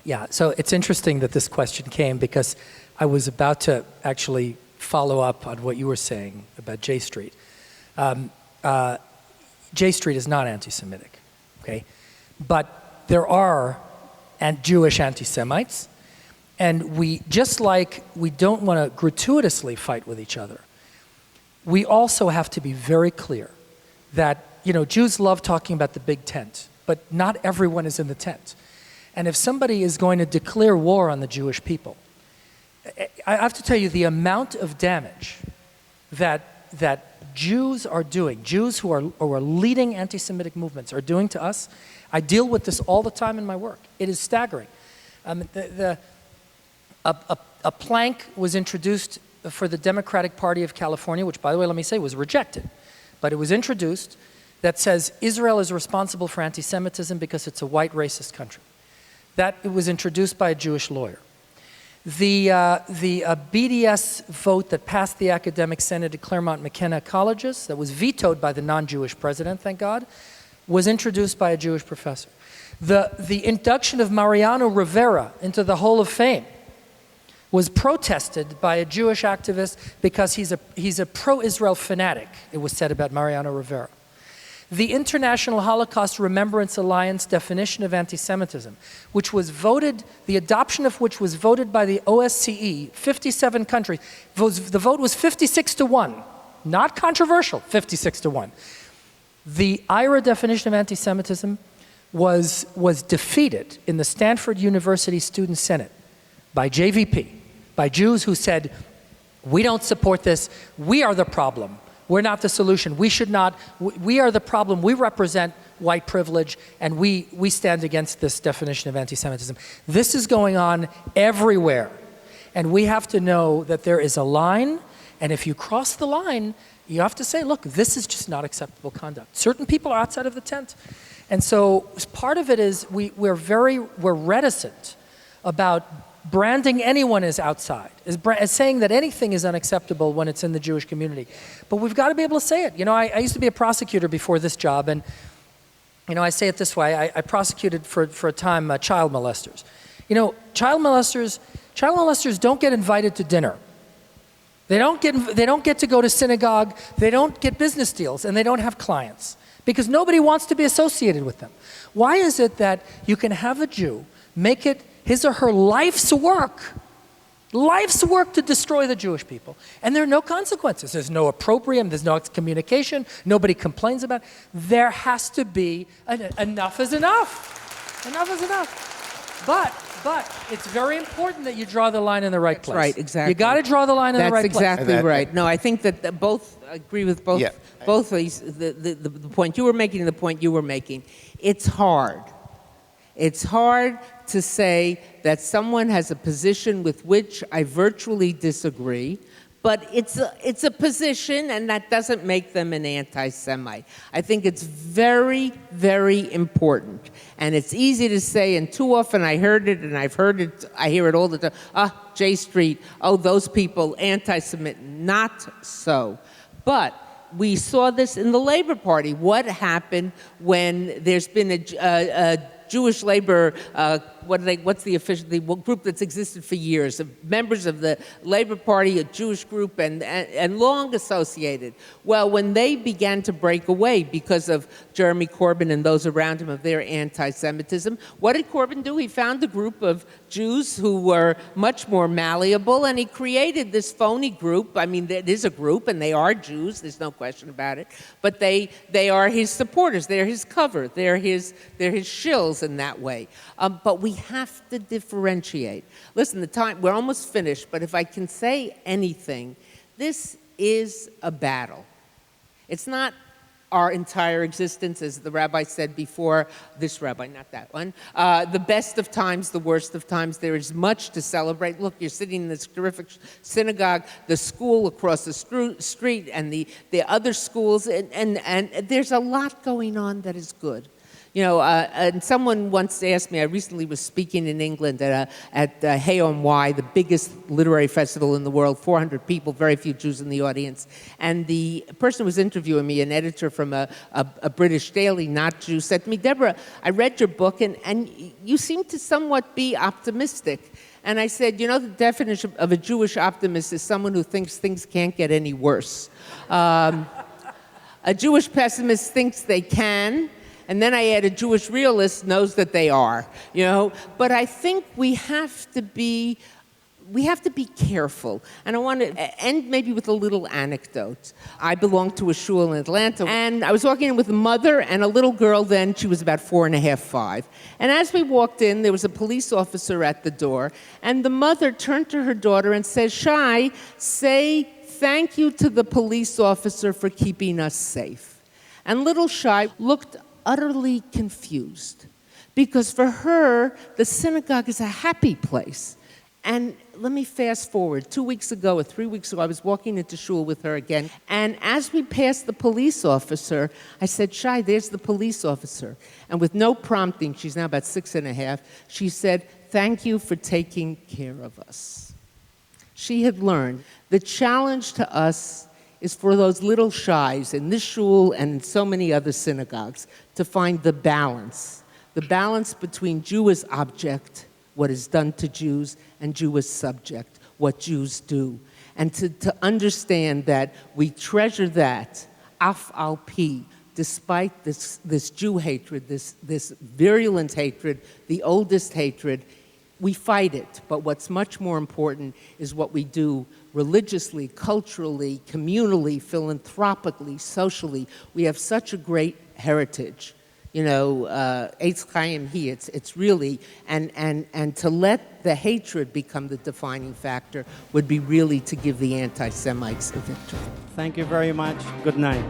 Yeah, so it's interesting that this question came because I was about to actually follow up on what you were saying about J Street. J Street is not anti-Semitic, okay? But there are Jewish anti-Semites, and just like we don't want to gratuitously fight with each other, we also have to be very clear that, you know, Jews love talking about the big tent, but not everyone is in the tent. And if somebody is going to declare war on the Jewish people, I have to tell you the amount of damage that Jews are doing, Jews who are leading anti-Semitic movements are doing to us. I deal with this all the time in my work. It is staggering. A plank was introduced for the Democratic Party of California, which, by the way, let me say, was rejected. But it was introduced that says Israel is responsible for anti-Semitism because it's a white racist country. That it was introduced by a Jewish lawyer. The BDS vote that passed the academic senate at Claremont McKenna colleges, that was vetoed by the non-Jewish president, thank God, was introduced by a Jewish professor. The induction of Mariano Rivera into the Hall of Fame was protested by a Jewish activist because he's a pro-Israel fanatic, it was said about Mariano Rivera. The International Holocaust Remembrance Alliance definition of anti-Semitism, which was voted, the adoption of which was voted by the OSCE, 57 countries, the vote was 56-1, not controversial, 56-1. The IRA definition of anti-Semitism was defeated in the Stanford University Student Senate by JVP, by Jews who said, we don't support this, we are the problem. We're not the solution. We should not, we are the problem. We represent white privilege, and we stand against this definition of anti-Semitism. This is going on everywhere. And we have to know that there is a line, and if you cross the line, you have to say, look, this is just not acceptable conduct. Certain people are outside of the tent. And so part of it is we're reticent about branding anyone as outside, as saying that anything is unacceptable when it's in the Jewish community. But we've got to be able to say it. You know, I used to be a prosecutor before this job, and, you know, I say it this way. I prosecuted for a time child molesters. You know, child molesters don't get invited to dinner. They don't get to go to synagogue. They don't get business deals, and they don't have clients because nobody wants to be associated with them. Why is it that you can have a Jew make it his or her life's work to destroy the Jewish people, and there are no consequences? There's no opprobrium, there's no excommunication, nobody complains about it. There has to be enough is enough. Enough is enough. But it's very important that you draw the line in the right place. Right, exactly. You got to draw the line in the right place. That's exactly right. No, I think that I agree with both. Yeah. Both of these, the point you were making and the point you were making. It's hard. It's hard to say that someone has a position with which I virtually disagree, but it's a position, and that doesn't make them an anti-Semite. I think it's very, very important. And it's easy to say, and too often I heard it, and I hear it all the time, J Street, those people, anti-Semite. Not so. But we saw this in the Labor Party. What happened when there's been a Jewish labor, what's the official, the group that's existed for years, of members of the Labor Party, a Jewish group, and long associated. Well, when they began to break away because of Jeremy Corbyn and those around him of their anti-Semitism, what did Corbyn do? He found a group of Jews who were much more malleable, and he created this phony group. I mean, it is a group, and they are Jews, there's no question about it, but they are his supporters, they're his cover, they're his shills in that way. But we have to differentiate. Listen, we're almost finished, but if I can say anything, this is a battle. It's not our entire existence, as the rabbi said before, this rabbi, not that one, the best of times, the worst of times. There is much to celebrate. Look, you're sitting in this terrific synagogue, the school across the street, and the other schools, and there's a lot going on that is good. You know, and someone once asked me, I recently was speaking in England at Hay-on-Wye, the biggest literary festival in the world, 400 people, very few Jews in the audience. And the person who was interviewing me, an editor from a British daily, not Jew, said to me, Deborah, I read your book, and you seem to somewhat be optimistic. And I said, you know, the definition of a Jewish optimist is someone who thinks things can't get any worse. A Jewish pessimist thinks they can. And then I add a Jewish realist knows that they are, you know. But I think we have to be careful. And I want to end maybe with a little anecdote. I belong to a shul in Atlanta, and I was walking in with a mother and a little girl then. She was about 4.5, 5. And as we walked in, there was a police officer at the door, and the mother turned to her daughter and said, Shai, say thank you to the police officer for keeping us safe. And little Shai looked utterly confused, because for her, the synagogue is a happy place. And let me fast forward. 2 weeks ago or 3 weeks ago, I was walking into shul with her again, and as we passed the police officer, I said, Shai, there's the police officer. And with no prompting, she's now about 6.5, she said, thank you for taking care of us. She had learned the challenge to us is for those little Shais in this shul and in so many other synagogues to find the balance between Jew as object, what is done to Jews, and Jew as subject, what Jews do. And to understand that we treasure that, af al pi, despite this Jew hatred, this virulent hatred, the oldest hatred, we fight it. But what's much more important is what we do religiously, culturally, communally, philanthropically, socially. We have such a great heritage. You know, Eitz Chaim Hi, it's really, and to let the hatred become the defining factor would be really to give the anti-Semites a victory. Thank you very much. Good night.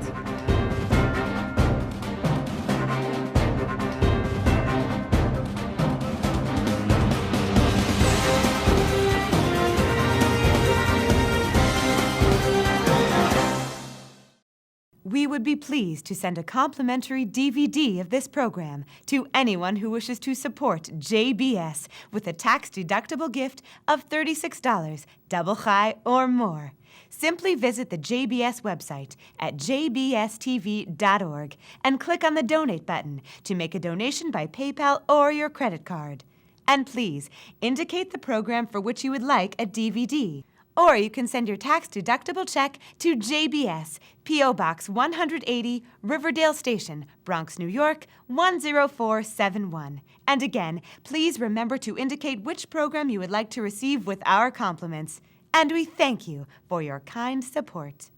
We would be pleased to send a complimentary DVD of this program to anyone who wishes to support JBS with a tax-deductible gift of $36, double chai or more. Simply visit the JBS website at jbstv.org and click on the Donate button to make a donation by PayPal or your credit card. And please indicate the program for which you would like a DVD. Or you can send your tax-deductible check to JBS, P.O. Box 180, Riverdale Station, Bronx, New York, 10471. And again, please remember to indicate which program you would like to receive with our compliments. And we thank you for your kind support.